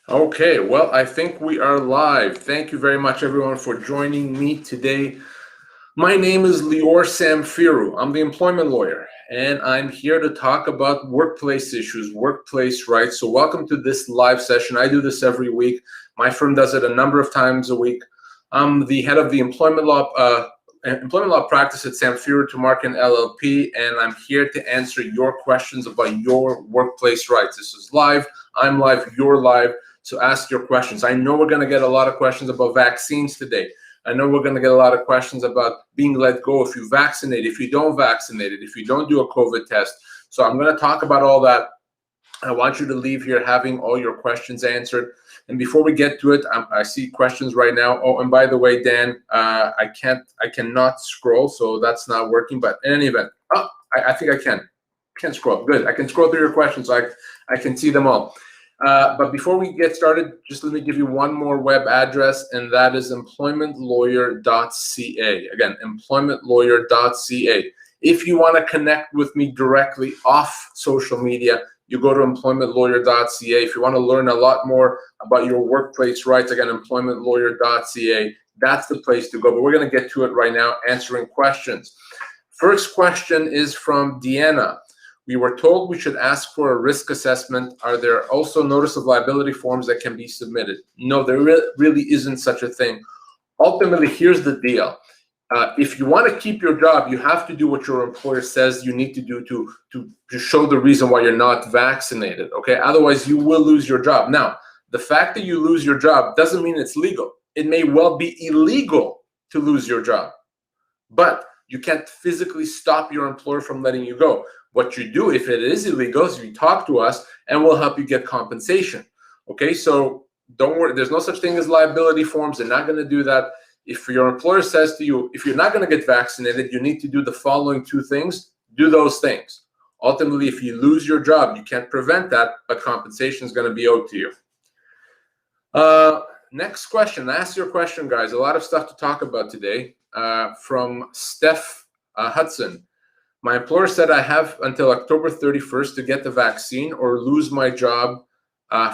Okay, well, I think we are live. Thank you very much, everyone, for joining me today. My name is Lior Samfiru. I'm the employment lawyer, and I'm here to talk about workplace issues, workplace rights. So welcome to this live session. I do this every week. My firm does it a number of times a week. I'm the head of the employment law practice at Samfiru Tumarkin LLP, and I'm here to answer your questions about your workplace rights. This is live. I'm live. You're live. So ask your questions. I know we're going to get a lot of questions about vaccines today. I know we're going to get a lot of questions about being let go if you vaccinate, if you don't vaccinate it, if you don't do a COVID test. So I'm going to talk about all that. I want you to leave here having all your questions answered. And before we get to it, I see questions right now. Oh, and by the way, Dan, I cannot scroll, so that's not working. But in any event, oh, I think I can scroll. Good. I can scroll through your questions, so I can see them all. But before we get started, just let me give you one more web address, and that is employmentlawyer.ca. Again, employmentlawyer.ca. If you want to connect with me directly off social media, you go to employmentlawyer.ca. If you want to learn a lot more about your workplace rights, again, employmentlawyer.ca. That's the place to go. But we're going to get to it right now, answering questions. First question is from Deanna. We were told we should ask for a risk assessment. Are there also notice of liability forms that can be submitted? No, there really isn't such a thing. Ultimately, here's the deal. If you want to keep your job, you have to do what your employer says you need to do to show the reason why you're not vaccinated, okay? Otherwise, you will lose your job. Now, the fact that you lose your job doesn't mean it's legal. It may well be illegal to lose your job, but you can't physically stop your employer from letting you go. What you do, if it is illegal, is you talk to us and we'll help you get compensation. Okay, so don't worry, there's no such thing as liability forms. They're not going to do that. If your employer says to you, if you're not going to get vaccinated, you need to do the following two things, do those things. Ultimately, if you lose your job, you can't prevent that, but compensation is going to be owed to you. Next question. Ask your question, guys. A lot of stuff to talk about today. From Steph Hudson. My employer said I have until October 31st to get the vaccine or lose my job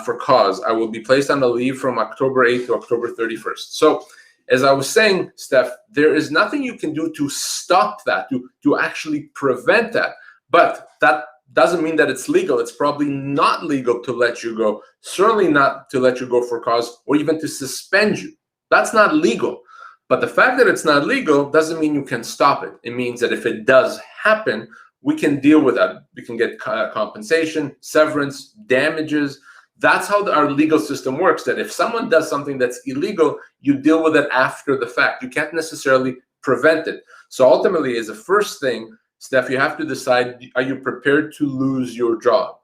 for cause. I will be placed on a leave from October 8th to October 31st. So as I was saying, Steph, there is nothing you can do to stop that, to actually prevent that. But that doesn't mean that it's legal. It's probably not legal to let you go, certainly not to let you go for cause or even to suspend you. That's not legal. But the fact that it's not legal doesn't mean you can stop it. It means that if it does happen, we can deal with that. We can get compensation, severance, damages. That's how our legal system works, that if someone does something that's illegal, you deal with it after the fact. You can't necessarily prevent it. So ultimately, as a first thing, Steph, you have to decide, are you prepared to lose your job?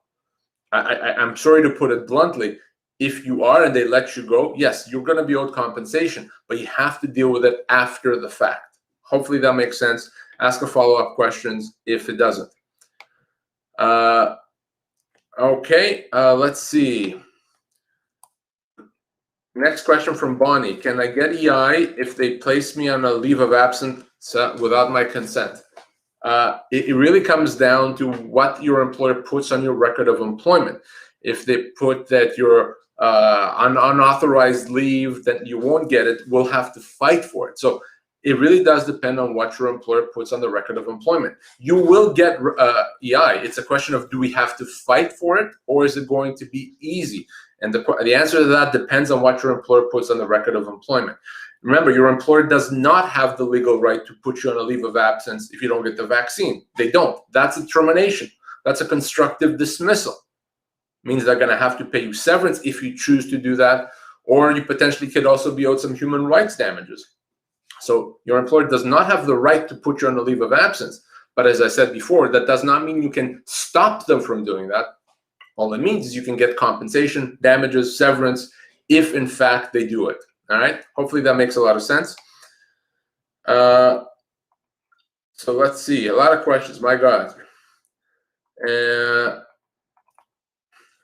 I'm sorry to put it bluntly. If you are and they let you go, yes, you're going to be owed compensation, but you have to deal with it after the fact. Hopefully that makes sense. Ask a follow-up questions if it doesn't. Okay, let's see. Next question from Bonnie. Can I get EI if they place me on a leave of absence without my consent? It really comes down to what your employer puts on your record of employment. If they put that you're on unauthorized leave, that you won't get it, we'll have to fight for it. So it really does depend on what your employer puts on the record of employment. You will get EI. It's a question of, do we have to fight for it, or is it going to be easy? And the answer to that depends on what your employer puts on the record of employment. Remember, your employer does not have the legal right to put you on a leave of absence if you don't get the vaccine. They don't. That's a termination. That's a constructive dismissal. Means they're going to have to pay you severance if you choose to do that, or you potentially could also be owed some human rights damages. So your employer does not have the right to put you on a leave of absence. But as I said before, that does not mean you can stop them from doing that. All it means is you can get compensation, damages, severance, if in fact they do it. All right? Hopefully that makes a lot of sense. So let's see. A lot of questions. My God.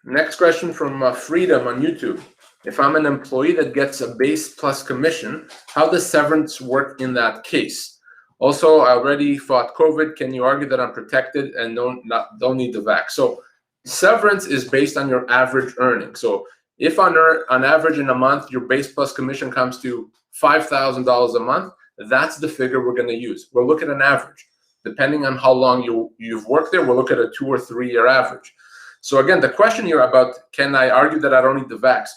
Next question from Freedom on YouTube. If I'm an employee that gets a base plus commission, how does severance work in that case? Also, I already fought COVID. Can you argue that I'm protected and don't need the vax? So severance is based on your average earnings. So If on average in a month, your base plus commission comes to $5,000 a month, that's the figure we're going to use. We'll look at an average. Depending on how long you've worked there, we'll look at a 2 or 3 year average. So again, the question here about, can I argue that I don't need the vax?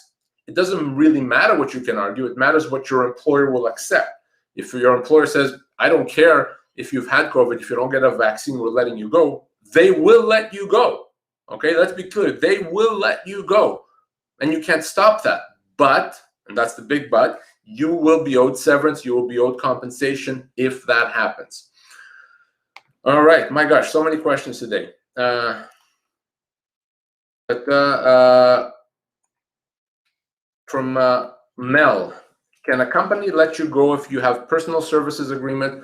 It doesn't really matter what you can argue. It matters what your employer will accept. If your employer says, I don't care if you've had COVID, if you don't get a vaccine, we're letting you go, they will let you go. Okay, let's be clear. They will let you go. And you can't stop that. But, and that's the big but, you will be owed severance, you will be owed compensation if that happens. All right, my gosh, so many questions today. From Mel, can a company let you go if you have personal services agreement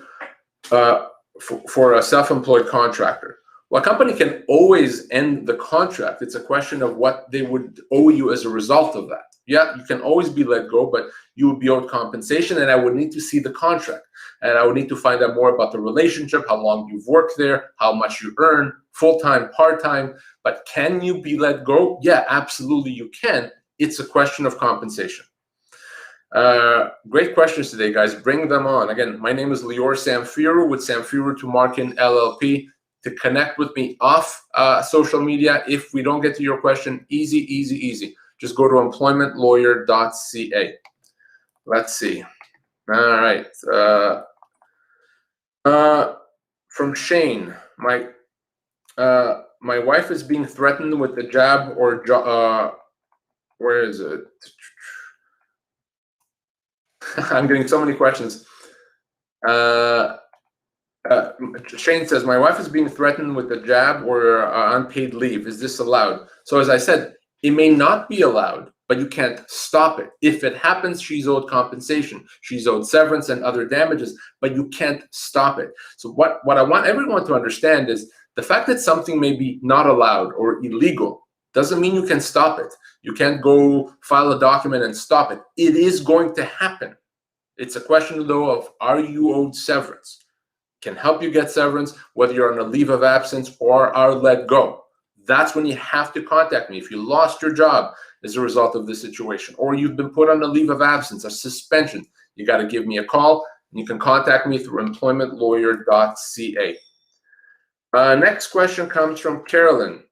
for a self-employed contractor? Well, a company can always end the contract. It's a question of what they would owe you as a result of that. Yeah, you can always be let go, but you would be owed compensation, and I would need to see the contract. And I would need to find out more about the relationship, how long you've worked there, how much you earn, full-time, part-time. But can you be let go? Yeah, absolutely you can. It's a question of compensation. Great questions today, guys. Bring them on. Again, my name is Lior Samfiru with Samfiru Tumarkin LLP. To connect with me off social media, if we don't get to your question, easy, easy, easy. Just go to employmentlawyer.ca. Let's see. All right. From Shane, my wife is being threatened with the jab or where is it? I'm getting so many questions. Shane says, my wife is being threatened with a jab or unpaid leave. Is this allowed? So as I said, it may not be allowed, but you can't stop it. If it happens, she's owed compensation. She's owed severance and other damages, but you can't stop it. So what I want everyone to understand is the fact that something may be not allowed or illegal doesn't mean you can stop it. You can't go file a document and stop it. It is going to happen. It's a question, though, of are you owed severance? Can help you get severance, whether you're on a leave of absence or are let go. That's when you have to contact me. If you lost your job as a result of this situation, or you've been put on a leave of absence, a suspension, you got to give me a call. And you can contact me through employmentlawyer.ca. Next question comes from Carolyn.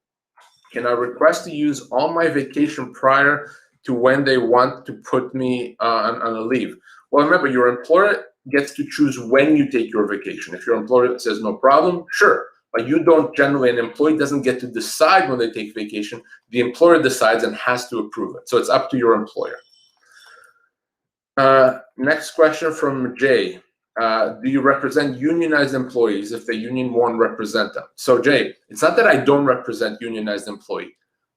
Can I request to use all my vacation prior to when they want to put me on a leave? Well, remember, your employer gets to choose when you take your vacation. If your employer says no problem, sure. But you don't generally, an employee doesn't get to decide when they take vacation. The employer decides and has to approve it. So it's up to your employer. Next question from Jay. Do you represent unionized employees if the union won't represent them? So Jay, it's not that I don't represent unionized employee.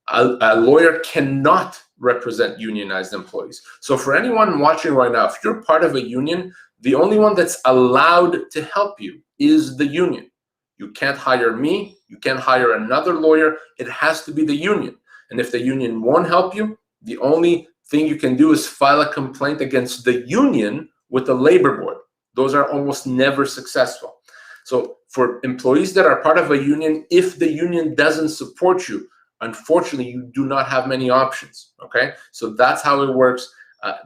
A lawyer cannot represent unionized employees. So for anyone watching right now, if you're part of a union, the only one that's allowed to help you is the union. You can't hire me. You can't hire another lawyer. It has to be the union. And if the union won't help you, the only thing you can do is file a complaint against the union with the labor board. Those are almost never successful. So for employees that are part of a union, if the union doesn't support you, unfortunately, you do not have many options, okay? So that's how it works.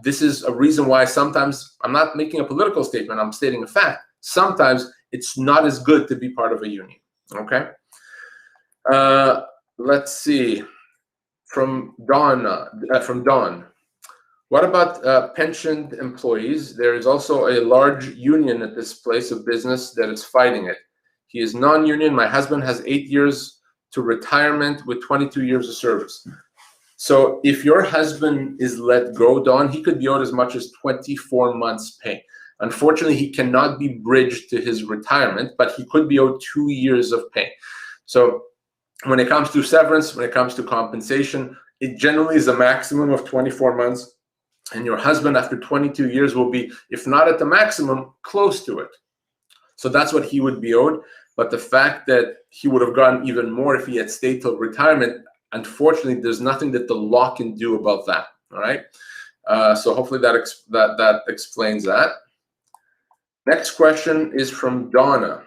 This is a reason why sometimes, I'm not making a political statement, I'm stating a fact. Sometimes it's not as good to be part of a union, okay? Let's see, from Dawn. What about pensioned employees? There is also a large union at this place of business that is fighting it. He is non-union. My husband has 8 years to retirement with 22 years of service. So if your husband is let go, Dawn, he could be owed as much as 24 months pay. Unfortunately, he cannot be bridged to his retirement, but he could be owed 2 years of pay. So when it comes to severance, when it comes to compensation, it generally is a maximum of 24 months. And your husband, after 22 years, will be, if not at the maximum, close to it. So that's what he would be owed. But the fact that he would have gotten even more if he had stayed till retirement, unfortunately, there's nothing that the law can do about that. All right. So hopefully that explains that. Next question is from Donna.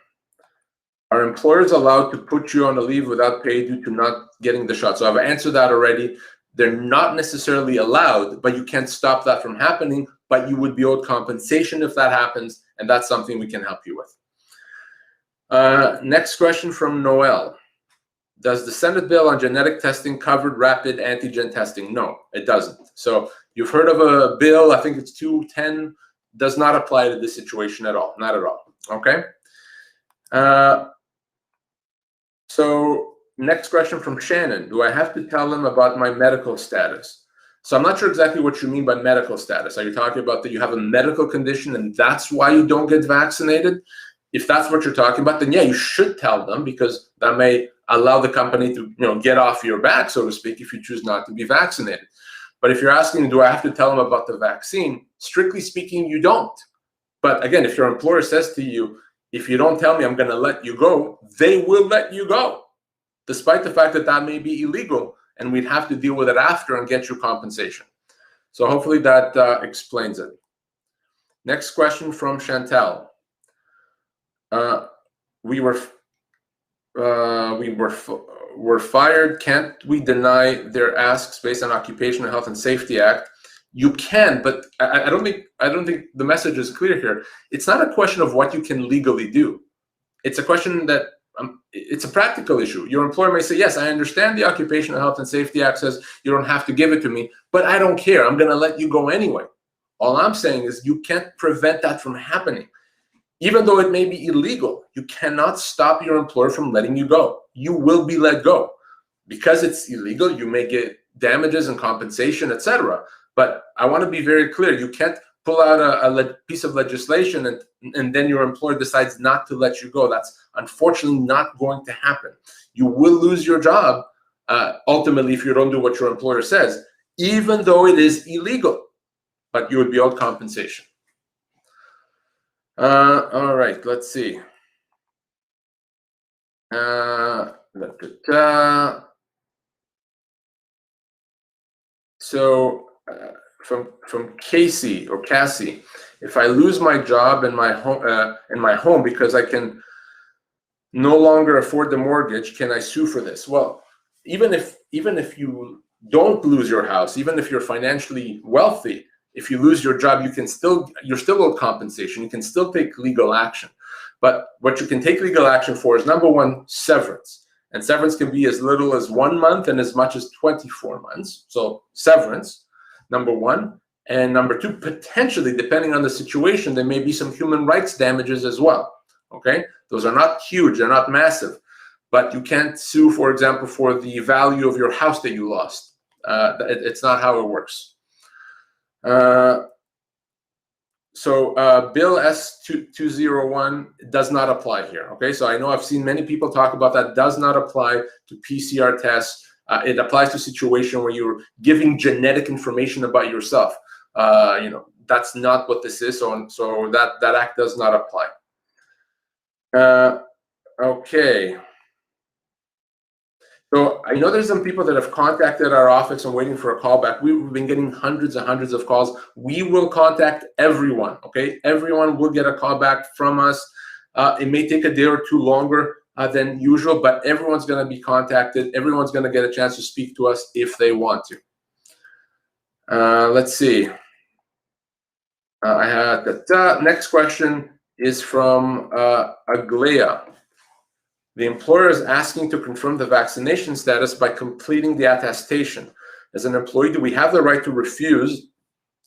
Are employers allowed to put you on a leave without pay due to not getting the shot? So I've answered that already. They're not necessarily allowed, but you can't stop that from happening, but you would be owed compensation if that happens, and that's something we can help you with. Next question from Noel. Does the Senate bill on genetic testing cover rapid antigen testing? No, it doesn't. So you've heard of a bill, I think it's 210, does not apply to this situation at all, not at all, okay? So next question from Shannon. Do I have to tell them about my medical status? So I'm not sure exactly what you mean by medical status. Are you talking about that you have a medical condition and that's why you don't get vaccinated? If that's what you're talking about, then yeah, you should tell them, because that may allow the company to, get off your back, so to speak, if you choose not to be vaccinated. But if you're asking, do I have to tell them about the vaccine? Strictly speaking, you don't. But again, if your employer says to you, if you don't tell me, I'm going to let you go, they will let you go, despite the fact that that may be illegal, and we'd have to deal with it after and get you compensation. So hopefully that explains it. Next question from Chantel. We were fired. Can't we deny their asks based on Occupational Health and Safety Act? You can, but I don't think the message is clear here. It's not a question of what you can legally do. It's a question that it's a practical issue. Your employer may say, yes, I understand the Occupational Health and Safety Act says you don't have to give it to me, but I don't care. I'm going to let you go anyway. All I'm saying is you can't prevent that from happening. Even though it may be illegal, you cannot stop your employer from letting you go. You will be let go. Because it's illegal, you may get damages and compensation, etc. But I want to be very clear. You can't pull out a piece of legislation and then your employer decides not to let you go. That's unfortunately not going to happen. You will lose your job ultimately if you don't do what your employer says, even though it is illegal. But you would be owed compensation. All right, let's see. So from Casey or Cassie, if I lose my job and my home because I can no longer afford the mortgage, can I sue for this? Well, even if you don't lose your house, even if you're financially wealthy, if you lose your job, you're still owed compensation. You can still take legal action. But what you can take legal action for is, number one, severance. And severance can be as little as 1 month and as much as 24 months. So severance, number one. And number two, potentially, depending on the situation, there may be some human rights damages as well. Okay? Those are not huge. They're not massive. But you can't sue, for example, for the value of your house that you lost. It's not how it works. So Bill S201 does not apply here. Okay, so I know I've seen many people talk about that. Does not apply to PCR tests. It applies to a situation where you're giving genetic information about yourself. That's not what this is. So that act does not apply. Okay. So I know there's some people that have contacted our office and waiting for a callback. We've been getting hundreds and hundreds of calls. We will contact everyone, okay? Everyone will get a callback from us. It may take a day or two longer than usual, but everyone's going to be contacted. Everyone's going to get a chance to speak to us if they want to. Let's see. I had the next question is from Aglea. The employer is asking to confirm the vaccination status by completing the attestation. As an employee, do we have the right to refuse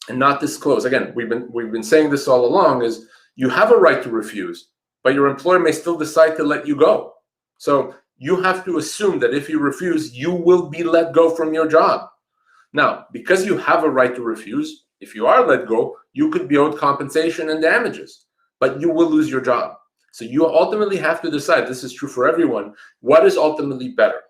and not disclose? Again, we've been saying this all along, is you have a right to refuse, but your employer may still decide to let you go. So you have to assume that if you refuse, you will be let go from your job. Now, because you have a right to refuse, if you are let go, you could be owed compensation and damages, but you will lose your job. So you ultimately have to decide, this is true for everyone, what is ultimately better?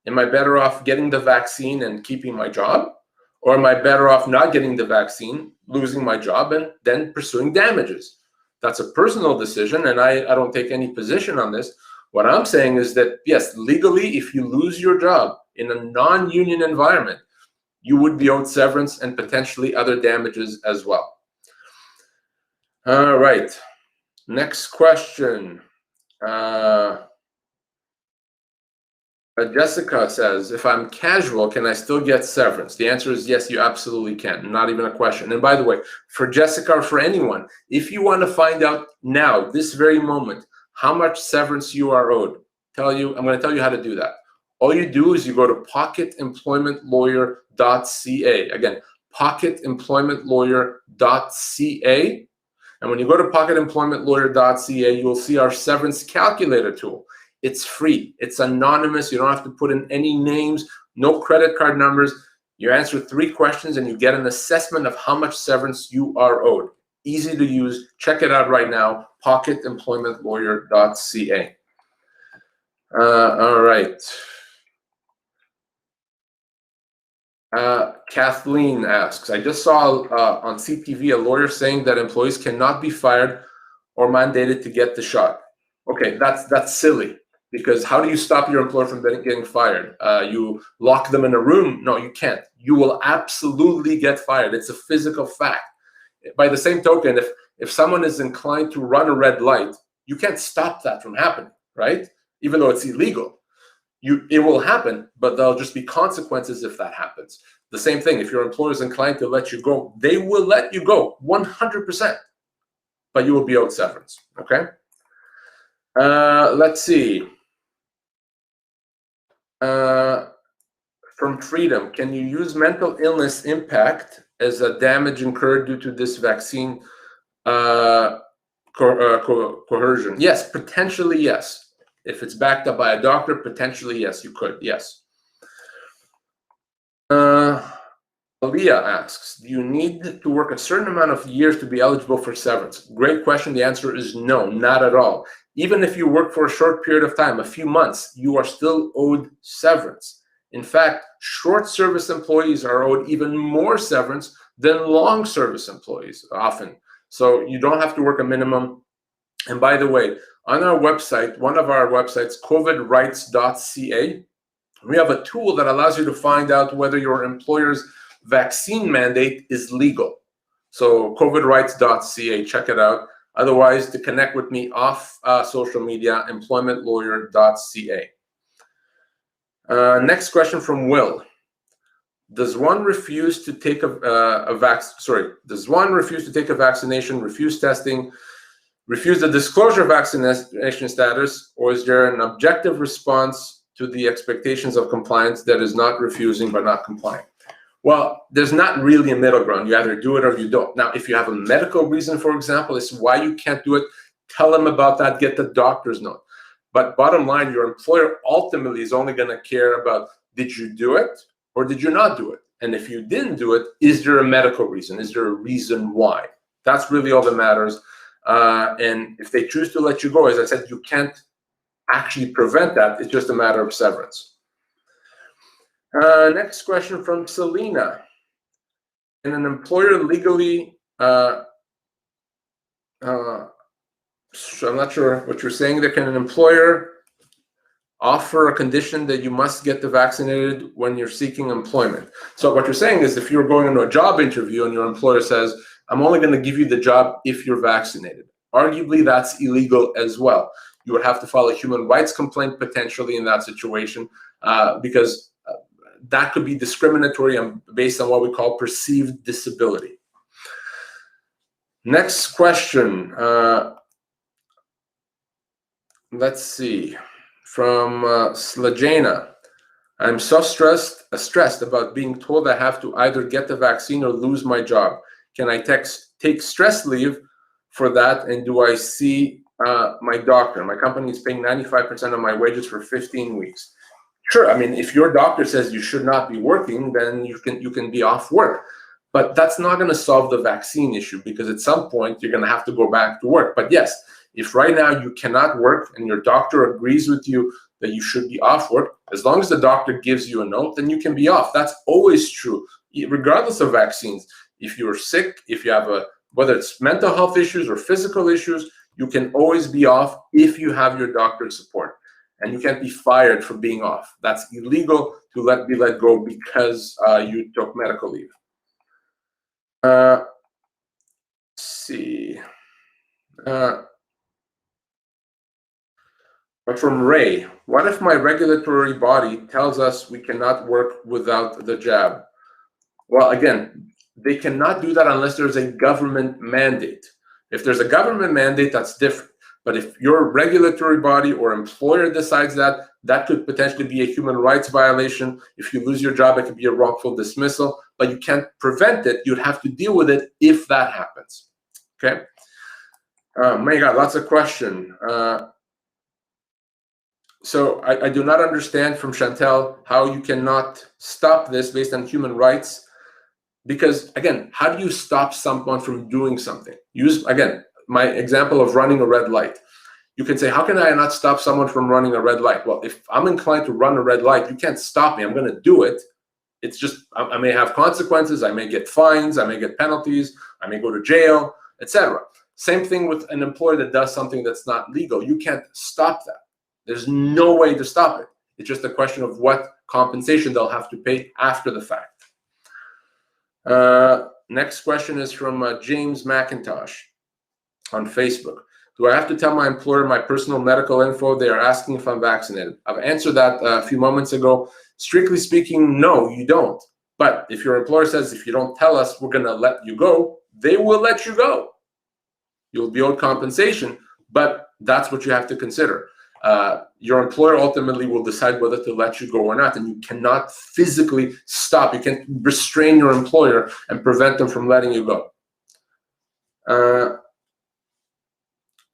Am I better off getting the vaccine and keeping my job? Or am I better off not getting the vaccine, losing my job, and then pursuing damages? That's a personal decision, and I don't take any position on this. What I'm saying is that, yes, legally, if you lose your job in a non-union environment, you would be owed severance and potentially other damages as well. All right. Next question. Jessica says, if I'm casual, can I still get severance? The answer is yes, you absolutely can. Not even a question. And by the way, for Jessica or for anyone, if you want to find out now, this very moment, how much severance you are owed, I'm going to tell you how to do that. All you do is you go to pocketemploymentlawyer.ca. Again, pocketemploymentlawyer.ca. And when you go to pocketemploymentlawyer.ca, you will see our severance calculator tool. It's free. It's anonymous. You don't have to put in any names, no credit card numbers. You answer 3 questions and you get an assessment of how much severance you are owed. Easy to use. Check it out right now, pocketemploymentlawyer.ca. All right. Kathleen asks, I just saw on CTV a lawyer saying that employees cannot be fired or mandated to get the shot. Okay, that's silly, because how do you stop your employer from getting fired? You lock them in a room? No, you can't. You will absolutely get fired. It's a physical fact. By the same token, if someone is inclined to run a red light, you can't stop that from happening, right? Even though it's illegal. It will happen, but there'll just be consequences if that happens. The same thing, if your employer is inclined to let you go, they will let you go 100%, but you will be owed severance, okay? Let's see. From Freedom, can you use mental illness impact as a damage incurred due to this vaccine coercion? Yes, potentially yes. If it's backed up by a doctor, potentially yes, you could, yes. Aaliyah asks, do you need to work a certain amount of years to be eligible for severance? Great question. The answer is no, not at all. Even if you work for a short period of time, a few months, you are still owed severance. In fact, short service employees are owed even more severance than long service employees often. So you don't have to work a minimum. And by the way, on our website, one of our websites, covidrights.ca, we have a tool that allows you to find out whether your employer's vaccine mandate is legal. So covidrights.ca, check it out. Otherwise, to connect with me off social media, employmentlawyer.ca. Next question from Will. Does one refuse to take does one refuse to take a vaccination, refuse testing, refuse the disclosure of vaccination status, or is there an objective response to the expectations of compliance that is not refusing but not complying? Well, there's not really a middle ground. You either do it or you don't. Now, if you have a medical reason, for example, as to why you can't do it, tell them about that, get the doctor's note. But bottom line, your employer ultimately is only going to care about, did you do it or did you not do it? And if you didn't do it, is there a medical reason? Is there a reason why? That's really all that matters. And if they choose to let you go, as I said, you can't actually prevent that. It's just a matter of severance. Next question from Selena. Can an employer legally, so I'm not sure what you're saying there. Can an employer offer a condition that you must get the vaccinated when you're seeking employment? So what you're saying is, if you're going into a job interview and your employer says, I'm only going to give you the job if you're vaccinated, arguably that's illegal as well. You would have to file a human rights complaint potentially in that situation, because that could be discriminatory based on what we call perceived disability. Next question. Let's see. From Slajana. I'm so stressed about being told I have to either get the vaccine or lose my job. Can I take stress leave for that? And do I see my doctor? My company is paying 95% of my wages for 15 weeks. Sure, I mean, if your doctor says you should not be working, then you can be off work. But that's not going to solve the vaccine issue, because at some point you're going to have to go back to work. But yes, if right now you cannot work and your doctor agrees with you that you should be off work, as long as the doctor gives you a note, then you can be off. That's always true, regardless of vaccines. If you're sick, if you have whether it's mental health issues or physical issues, you can always be off if you have your doctor's support. And you can't be fired for being off. That's illegal to be let go because you took medical leave. Let's see. But from Ray, what if my regulatory body tells us we cannot work without the jab? Well, again, they cannot do that unless there's a government mandate. If there's a government mandate, that's different. But if your regulatory body or employer decides that, that could potentially be a human rights violation. If you lose your job, it could be a wrongful dismissal, but you can't prevent it. You'd have to deal with it if that happens. Okay? My God, lots of questions. So I do not understand from Chantel how you cannot stop this based on human rights. Because again, how do you stop someone from doing something? Use, again, my example of running a red light. You can say, how can I not stop someone from running a red light? Well, if I'm inclined to run a red light, you can't stop me. I'm going to do it. It's just, I may have consequences. I may get fines. I may get penalties. I may go to jail, etc. Same thing with an employer that does something that's not legal. You can't stop that. There's no way to stop it. It's just a question of what compensation they'll have to pay after the fact. Next question is from James McIntosh on Facebook. Do I have to tell my employer my personal medical info? They are asking if I'm vaccinated. I've answered that a few moments ago. Strictly speaking, no, you don't. But if your employer says, if you don't tell us, we're going to let you go, they will let you go. You'll be owed compensation, but that's what you have to consider. Your employer ultimately will decide whether to let you go or not, and you cannot physically stop. You can't restrain your employer and prevent them from letting you go.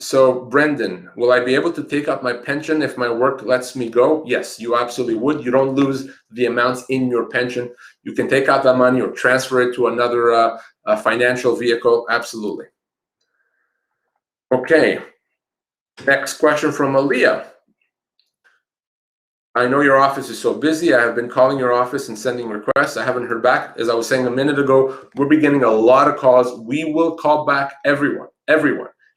So Brendan, will I be able to take out my pension if my work lets me go? Yes, you absolutely would. You don't lose the amounts in your pension. You can take out that money or transfer it to another financial vehicle. Absolutely. Okay. Next question from Aaliyah. I know your office is so busy. I have been calling your office and sending requests. I haven't heard back. As I was saying a minute ago, we're beginning a lot of calls. We will call back everyone.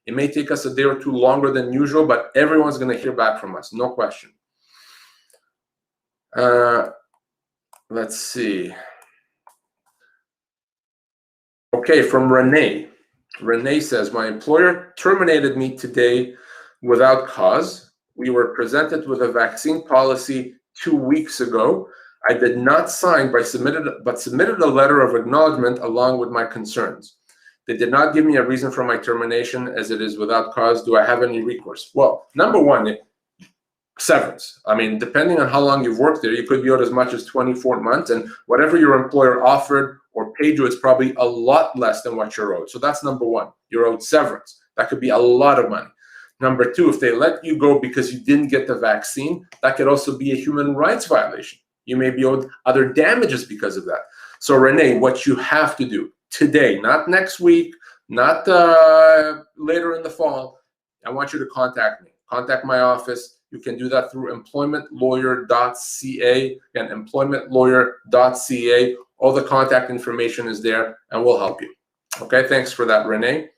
It may take us a day or two longer than usual, but everyone's going to hear back from us. No question. Let's see. Okay, from Renee. Renee says, my employer terminated me today without cause. We were presented with a vaccine policy 2 weeks ago. I did not sign, but submitted a letter of acknowledgement along with my concerns. They did not give me a reason for my termination, as it is without cause. Do I have any recourse? Well, number one, severance. I mean, depending on how long you've worked there, you could be owed as much as 24 months, and whatever your employer offered or paid you, it's probably a lot less than what you're owed. So that's number one. You're owed severance. That could be a lot of money. Number two, if they let you go because you didn't get the vaccine, that could also be a human rights violation. You may be owed other damages because of that. So Renee, what you have to do today, not next week, not later in the fall, I want you to contact me. Contact my office. You can do that through employmentlawyer.ca. Again, employmentlawyer.ca. All the contact information is there, and we'll help you. Okay, thanks for that, Renee.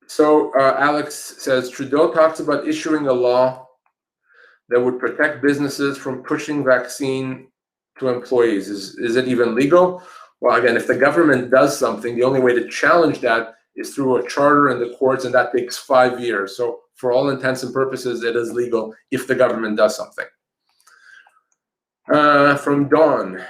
So Alex says, Trudeau talks about issuing a law that would protect businesses from pushing vaccine to employees. Is it even legal? Well, again, if the government does something, the only way to challenge that is through a charter in the courts, and that takes 5 years. So for all intents and purposes, it is legal if the government does something. From Dawn.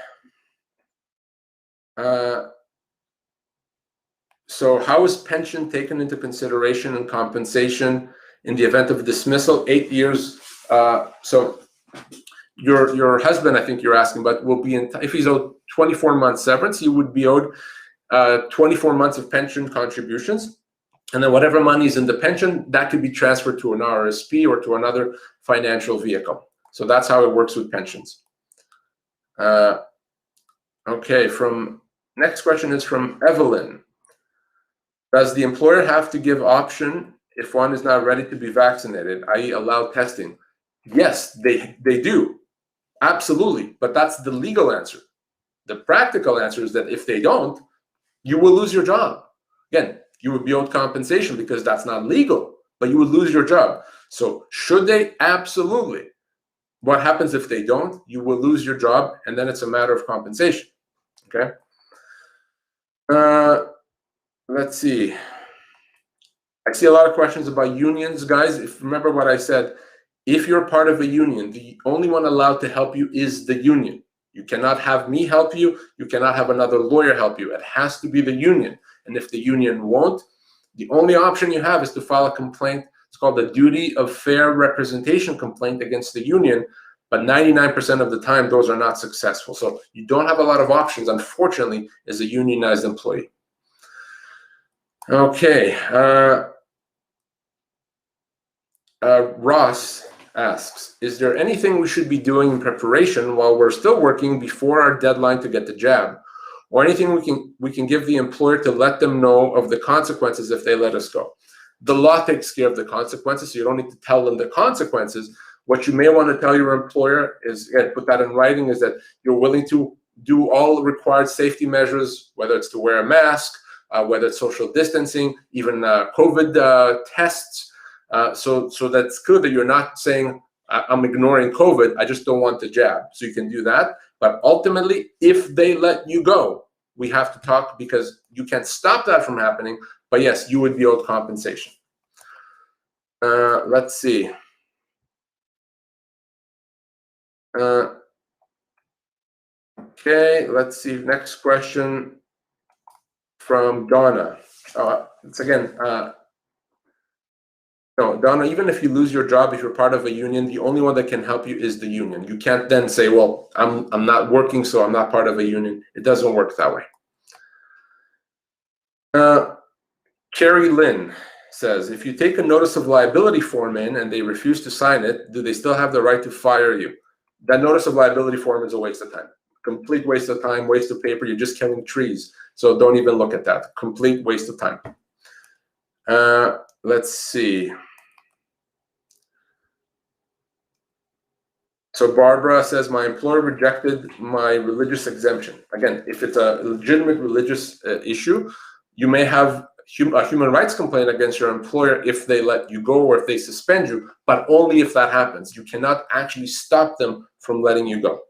So how is pension taken into consideration and compensation in the event of dismissal? 8 years. So your husband, I think you're asking, but will be if he's owed 24 months severance, he would be owed 24 months of pension contributions, and then whatever money is in the pension, that could be transferred to an RSP or to another financial vehicle. So that's how it works with pensions. Okay, next question is from Evelyn. Does the employer have to give option if one is not ready to be vaccinated, i.e. allow testing? Yes, they do. Absolutely, but that's the legal answer. The practical answer is that if they don't, you will lose your job. Again, you would be owed compensation because that's not legal, but you would lose your job. So should they? Absolutely. What happens if they don't? You will lose your job, and then it's a matter of compensation. Okay. Let's see. I see a lot of questions about unions, guys. Remember what I said, if you're part of a union, the only one allowed to help you is the union. You cannot have me help you. You cannot have another lawyer help you. It has to be the union. And if the union won't, the only option you have is to file a complaint. It's called the duty of fair representation complaint against the union. But 99% of the time, those are not successful. So you don't have a lot of options, unfortunately, as a unionized employee. Okay. Ross asks, is there anything we should be doing in preparation while we're still working before our deadline to get the jab? Or anything we can give the employer to let them know of the consequences if they let us go? The law takes care of the consequences, so you don't need to tell them the consequences. What you may want to tell your employer is, again, put that in writing, is that you're willing to do all required safety measures, whether it's to wear a mask, whether it's social distancing, even COVID tests. So that's good that you're not saying, I'm ignoring COVID, I just don't want the jab. So you can do that. But ultimately, if they let you go, we have to talk, because you can't stop that from happening. But yes, you would be owed compensation. Let's see. Okay, let's see. Next question from Donna. It's again, no, Donna, even if you lose your job, if you're part of a union, the only one that can help you is the union. You can't then say, well, I'm not working, so I'm not part of a union. It doesn't work that way. Carrie Lynn says, if you take a notice of liability form in and they refuse to sign it, do they still have the right to fire you? That notice of liability form is a waste of time. Complete waste of time, waste of paper. You're just killing trees. So don't even look at that. Complete waste of time. Let's see. So Barbara says, my employer rejected my religious exemption. Again, if it's a legitimate religious issue, you may have a human rights complaint against your employer if they let you go or if they suspend you, but only if that happens. You cannot actually stop them from letting you go.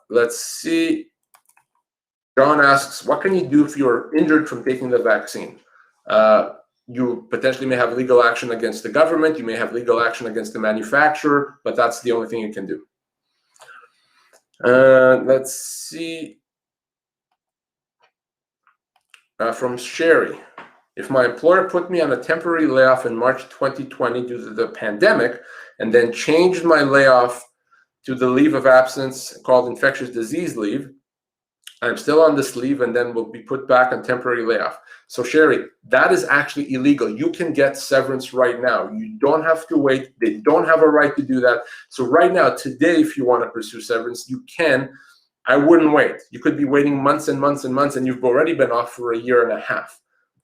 Let's see. John asks, what can you do if you're injured from taking the vaccine? You potentially may have legal action against the government. You may have legal action against the manufacturer, but that's the only thing you can do. Let's see. From Sherry, if my employer put me on a temporary layoff in March 2020 due to the pandemic and then changed my layoff to the leave of absence called infectious disease leave, I'm still on this leave and then will be put back on temporary layoff. So Sherry, that is actually illegal. You can get severance right now. You don't have to wait. They don't have a right to do that. So right now, today, if you want to pursue severance, you can. I wouldn't wait. You could be waiting months and months and months, and you've already been off for 1.5 years.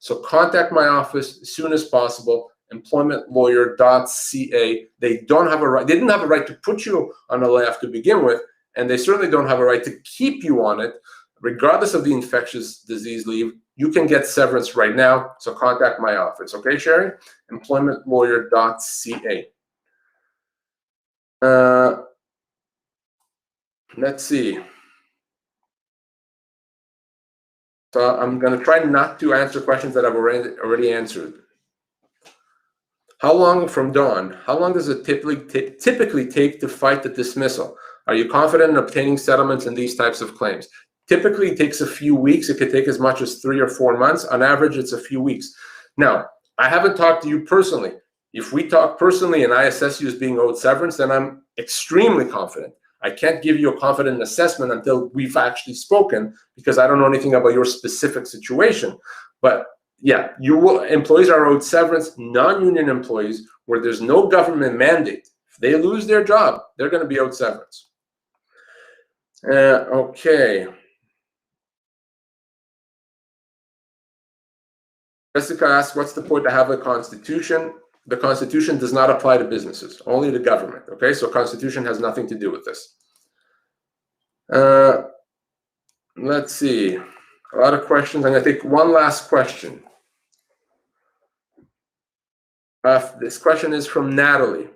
So contact my office as soon as possible, employmentlawyer.ca. They don't have a right. They didn't have a right to put you on a layoff to begin with, and they certainly don't have a right to keep you on it, regardless of the infectious disease leave. You can get severance right now, so contact my office. Okay, Sherry? employmentlawyer.ca. Let's see. So I'm going to try not to answer questions that I've already answered. How long, from Dawn, how long does it typically take to fight the dismissal? Are you confident in obtaining settlements in these types of claims? Typically, it takes a few weeks. It could take as much as 3 or 4 months. On average, it's a few weeks. Now, I haven't talked to you personally. If we talk personally and I assess you as being owed severance, then I'm extremely confident. I can't give you a confident assessment until we've actually spoken, because I don't know anything about your specific situation. But yeah, employees are owed severance, non-union employees, where there's no government mandate. If they lose their job, they're going to be owed severance. Okay. Jessica asks, what's the point to have a constitution? The Constitution does not apply to businesses, only to government. Okay, so Constitution has nothing to do with this. Let's see, a lot of questions. I'm going to take one last question. This question is from Natalie.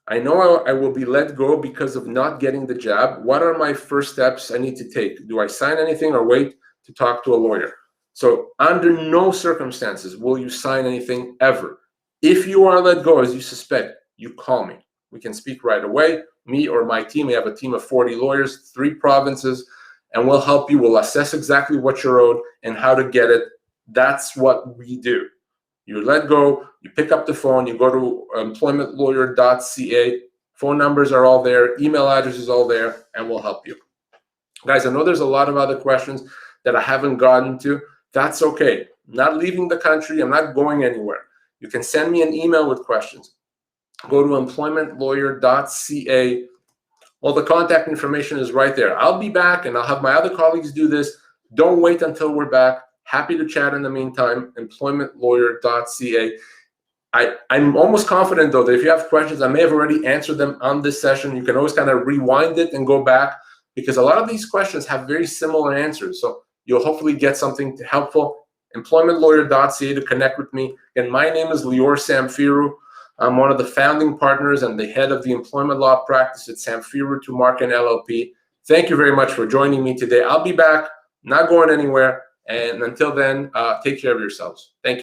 I know I will be let go because of not getting the jab. What are my first steps I need to take? Do I sign anything or wait to talk to a lawyer? So under no circumstances will you sign anything ever. If you are let go, as you suspect, you call me. We can speak right away. Me or my team, we have a team of 40 lawyers, 3 provinces, and we'll help you. We'll assess exactly what you're owed and how to get it. That's what we do. You let go, you pick up the phone, you go to employmentlawyer.ca. Phone numbers are all there, email address is all there, and we'll help you. Guys, I know there's a lot of other questions that I haven't gotten to. That's okay. I'm not leaving the country. I'm not going anywhere. You can send me an email with questions. Go to employmentlawyer.ca. Well, the contact information is right there. I'll be back, and I'll have my other colleagues do this. Don't wait until we're back. Happy to chat in the meantime. Employmentlawyer.ca. I'm almost confident, though, that if you have questions, I may have already answered them on this session. You can always kind of rewind it and go back, because a lot of these questions have very similar answers. So you'll hopefully get something helpful. Employmentlawyer.ca to connect with me. And my name is Lior Samfiru. I'm one of the founding partners and the head of the employment law practice at Samfiru Tumarkin LLP. Thank you very much for joining me today. I'll be back, not going anywhere. And until then, take care of yourselves. Thank you.